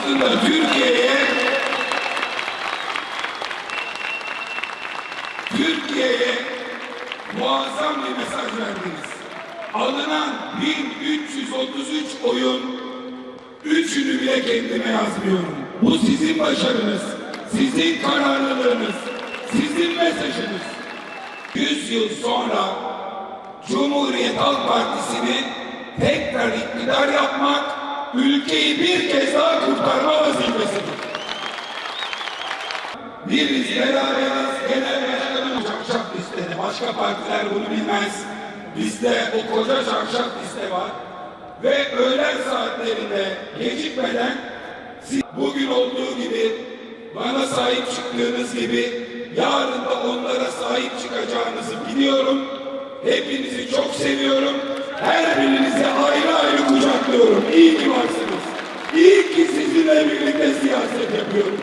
aslında Türkiye'ye muazzam bir mesaj verdiniz. Alınan 1333 oyun, 3'ünü bile kendime yazmıyorum. Bu sizin başarınız, sizin kararlılığınız, sizin mesajınız. 100 yıl sonra Cumhuriyet Halk Partisi'ni tekrar iktidar yapmak, ülkeyi bir kez daha kurtarma vazifesidir. Biz beraberiz, genel başkanım şarşaf listede. Başka partiler bunu bilmez. Bizde o koca şarşaf liste var. Ve öğlen saatlerinde gecikmeden siz bugün olduğu gibi bana sahip çıktığınız gibi yarın da onlara sahip çıkacağınızı biliyorum. Hepinizi çok seviyorum. Her birinizi ayrı ayrı kucaklıyorum. İyi ki varsınız. İyi ki sizinle birlikte siyaset